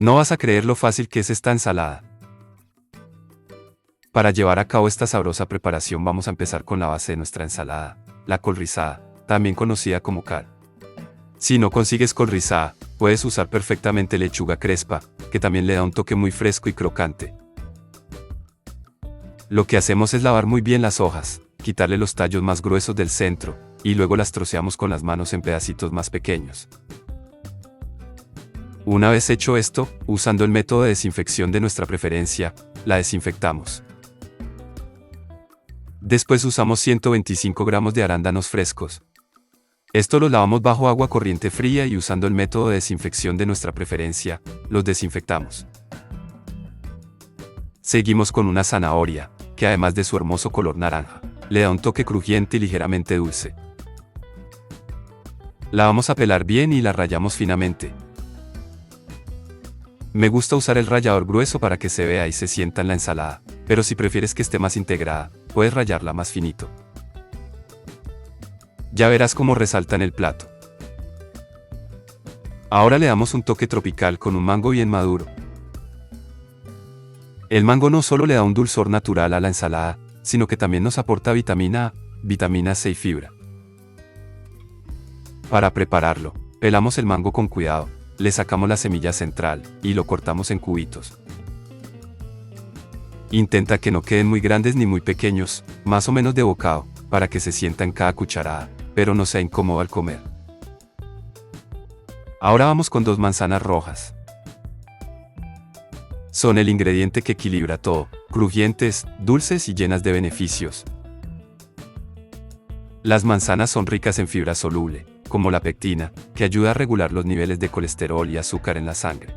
No vas a creer lo fácil que es esta ensalada. Para llevar a cabo esta sabrosa preparación vamos a empezar con la base de nuestra ensalada, la col rizada, también conocida como cal. Si no consigues col rizada, puedes usar perfectamente lechuga crespa, que también le da un toque muy fresco y crocante. Lo que hacemos es lavar muy bien las hojas, quitarle los tallos más gruesos del centro, y luego las troceamos con las manos en pedacitos más pequeños. Una vez hecho esto, usando el método de desinfección de nuestra preferencia, la desinfectamos. Después usamos 125 gramos de arándanos frescos. Esto los lavamos bajo agua corriente fría y usando el método de desinfección de nuestra preferencia, los desinfectamos. Seguimos con una zanahoria, que además de su hermoso color naranja, le da un toque crujiente y ligeramente dulce. La vamos a pelar bien y la rallamos finamente. Me gusta usar el rallador grueso para que se vea y se sienta en la ensalada, pero si prefieres que esté más integrada, puedes rallarla más finito. Ya verás cómo resalta en el plato. Ahora le damos un toque tropical con un mango bien maduro. El mango no solo le da un dulzor natural a la ensalada, sino que también nos aporta vitamina A, vitamina C y fibra. Para prepararlo, pelamos el mango con cuidado, le sacamos la semilla central y lo cortamos en cubitos. Intenta que no queden muy grandes ni muy pequeños, más o menos de bocado, para que se sienta en cada cucharada, pero no sea incómodo al comer. Ahora vamos con 2 manzanas rojas. Son el ingrediente que equilibra todo, crujientes, dulces y llenas de beneficios. Las manzanas son ricas en fibra soluble, como la pectina, que ayuda a regular los niveles de colesterol y azúcar en la sangre.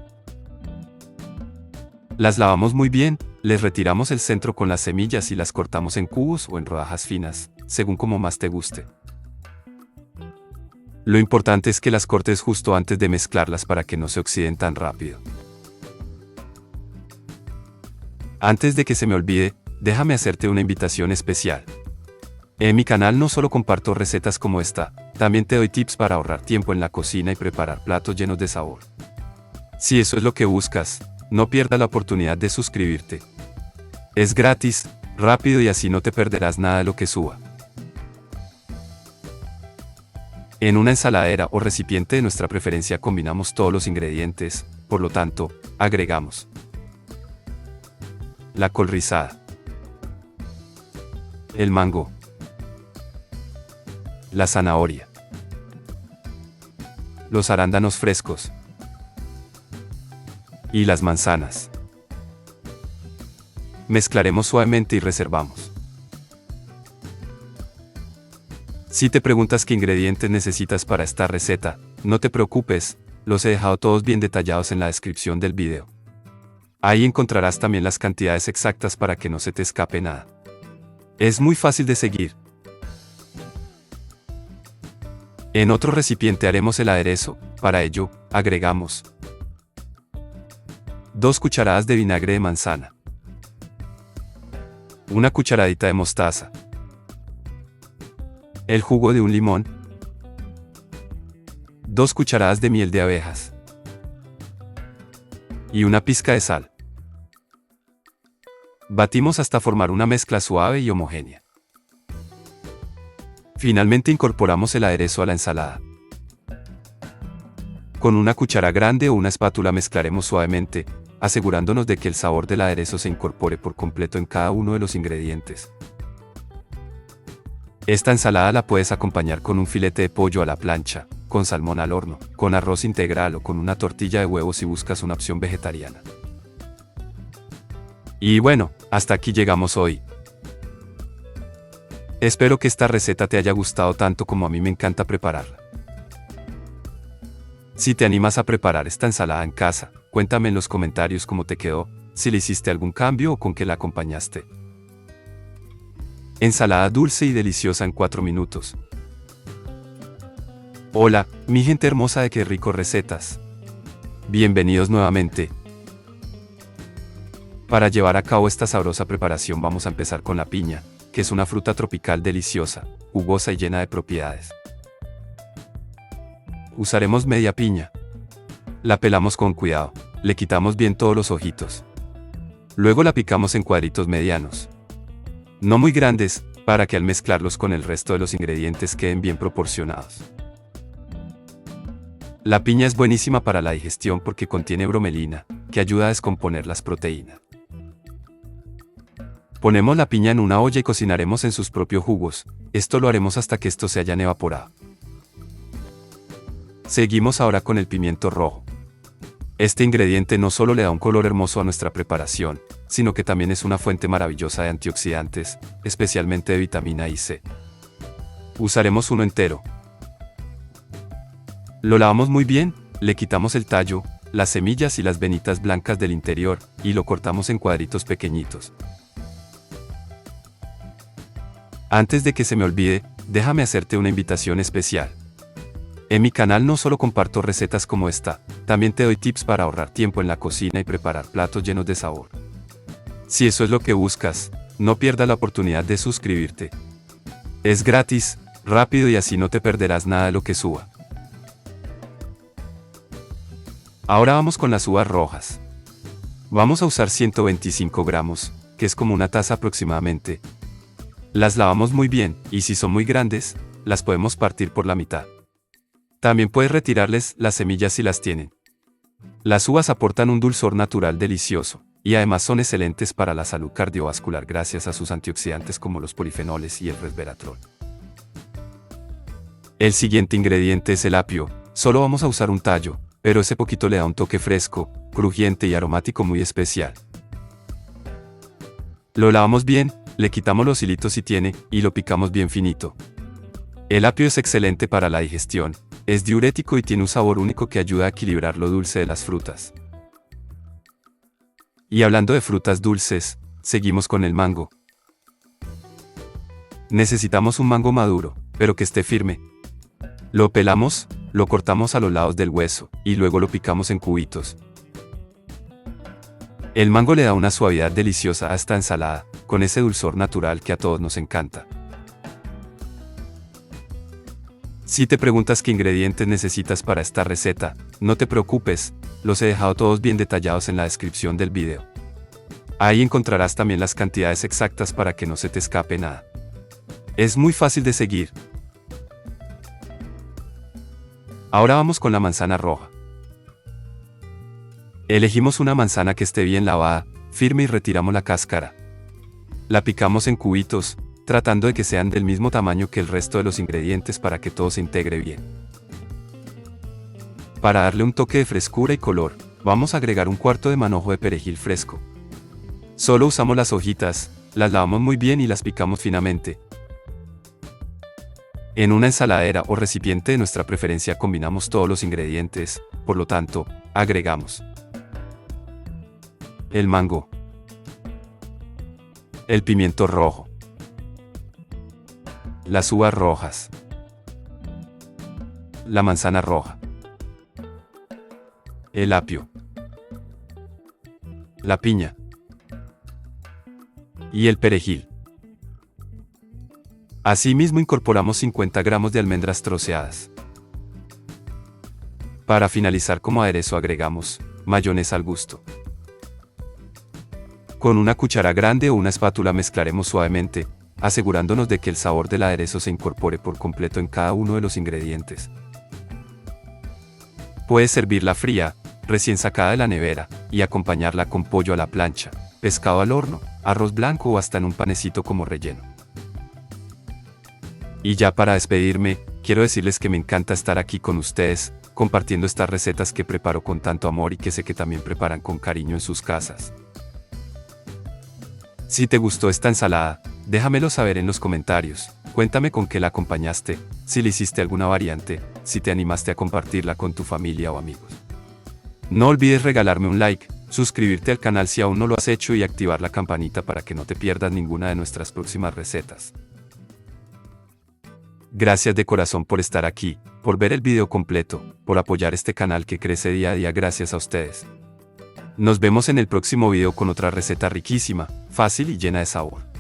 Las lavamos muy bien, les retiramos el centro con las semillas y las cortamos en cubos o en rodajas finas, según como más te guste. Lo importante es que las cortes justo antes de mezclarlas para que no se oxiden tan rápido. Antes de que se me olvide, déjame hacerte una invitación especial. En mi canal no solo comparto recetas como esta, también te doy tips para ahorrar tiempo en la cocina y preparar platos llenos de sabor. Si eso es lo que buscas, no pierdas la oportunidad de suscribirte. Es gratis, rápido y así no te perderás nada de lo que suba. En una ensaladera o recipiente de nuestra preferencia combinamos todos los ingredientes, por lo tanto, agregamos la col rizada, el mango, la zanahoria, los arándanos frescos y las manzanas. Mezclaremos suavemente y reservamos. Si te preguntas qué ingredientes necesitas para esta receta, no te preocupes, los he dejado todos bien detallados en la descripción del video. Ahí encontrarás también las cantidades exactas para que no se te escape nada. Es muy fácil de seguir. En otro recipiente haremos el aderezo, para ello, agregamos 2 cucharadas de vinagre de manzana, 1 cucharadita de mostaza, el jugo de un limón, 2 cucharadas de miel de abejas y una pizca de sal. Batimos hasta formar una mezcla suave y homogénea. Finalmente incorporamos el aderezo a la ensalada. Con una cuchara grande o una espátula mezclaremos suavemente, asegurándonos de que el sabor del aderezo se incorpore por completo en cada uno de los ingredientes. Esta ensalada la puedes acompañar con un filete de pollo a la plancha, con salmón al horno, con arroz integral o con una tortilla de huevo si buscas una opción vegetariana. Y bueno, hasta aquí llegamos hoy. Espero que esta receta te haya gustado tanto como a mí me encanta prepararla. Si te animas a preparar esta ensalada en casa, cuéntame en los comentarios cómo te quedó, si le hiciste algún cambio o con qué la acompañaste. Ensalada dulce y deliciosa en 4 minutos. Hola, mi gente hermosa de Qué Rico Recetas. Bienvenidos nuevamente. Para llevar a cabo esta sabrosa preparación vamos a empezar con la piña, que es una fruta tropical deliciosa, jugosa y llena de propiedades. Usaremos media piña. La pelamos con cuidado. le quitamos bien todos los ojitos. Luego la picamos en cuadritos medianos. No muy grandes, para que al mezclarlos con el resto de los ingredientes queden bien proporcionados. La piña es buenísima para la digestión porque contiene bromelina, que ayuda a descomponer las proteínas. Ponemos la piña en una olla y cocinaremos en sus propios jugos. Esto lo haremos hasta que estos se hayan evaporado. Seguimos ahora con el pimiento rojo. Este ingrediente no solo le da un color hermoso a nuestra preparación, sino que también es una fuente maravillosa de antioxidantes, especialmente de vitamina I y C. Usaremos uno entero. Lo lavamos muy bien, le quitamos el tallo, las semillas y las venitas blancas del interior, y lo cortamos en cuadritos pequeñitos. Antes de que se me olvide, déjame hacerte una invitación especial. En mi canal no solo comparto recetas como esta, también te doy tips para ahorrar tiempo en la cocina y preparar platos llenos de sabor. Si eso es lo que buscas, no pierdas la oportunidad de suscribirte. Es gratis, rápido y así no te perderás nada de lo que suba. Ahora vamos con las uvas rojas. Vamos a usar 125 gramos, que es como una taza aproximadamente. Las lavamos muy bien, y si son muy grandes, las podemos partir por la mitad. También puedes retirarles las semillas si las tienen. Las uvas aportan un dulzor natural delicioso, y además son excelentes para la salud cardiovascular gracias a sus antioxidantes como los polifenoles y el resveratrol. El siguiente ingrediente es el apio. Solo vamos a usar un tallo, pero ese poquito le da un toque fresco, crujiente y aromático muy especial. Lo lavamos bien, le quitamos los hilitos si tiene, y lo picamos bien finito. El apio es excelente para la digestión, es diurético y tiene un sabor único que ayuda a equilibrar lo dulce de las frutas. Y hablando de frutas dulces, seguimos con el mango. Necesitamos un mango maduro, pero que esté firme. Lo pelamos, lo cortamos a los lados del hueso, y luego lo picamos en cubitos. El mango le da una suavidad deliciosa a esta ensalada, con ese dulzor natural que a todos nos encanta. Si te preguntas qué ingredientes necesitas para esta receta, no te preocupes, los he dejado todos bien detallados en la descripción del video. Ahí encontrarás también las cantidades exactas para que no se te escape nada. Es muy fácil de seguir. Ahora vamos con la manzana roja. Elegimos una manzana que esté bien lavada, firme y retiramos la cáscara. La picamos en cubitos, tratando de que sean del mismo tamaño que el resto de los ingredientes para que todo se integre bien. Para darle un toque de frescura y color, vamos a agregar un cuarto de manojo de perejil fresco. Solo usamos las hojitas, las lavamos muy bien y las picamos finamente. En una ensaladera o recipiente de nuestra preferencia combinamos todos los ingredientes, por lo tanto, agregamos el mango, el pimiento rojo, las uvas rojas, la manzana roja, el apio, la piña y el perejil. Asimismo incorporamos 50 gramos de almendras troceadas. Para finalizar como aderezo agregamos mayonesa al gusto. Con una cuchara grande o una espátula mezclaremos suavemente, asegurándonos de que el sabor del aderezo se incorpore por completo en cada uno de los ingredientes. Puedes servirla fría, recién sacada de la nevera, y acompañarla con pollo a la plancha, pescado al horno, arroz blanco o hasta en un panecito como relleno. Y ya para despedirme, quiero decirles que me encanta estar aquí con ustedes, compartiendo estas recetas que preparo con tanto amor y que sé que también preparan con cariño en sus casas. Si te gustó esta ensalada, déjamelo saber en los comentarios, cuéntame con qué la acompañaste, si le hiciste alguna variante, si te animaste a compartirla con tu familia o amigos. No olvides regalarme un like, suscribirte al canal si aún no lo has hecho y activar la campanita para que no te pierdas ninguna de nuestras próximas recetas. Gracias de corazón por estar aquí, por ver el video completo, por apoyar este canal que crece día a día gracias a ustedes. Nos vemos en el próximo video con otra receta riquísima, fácil y llena de sabor.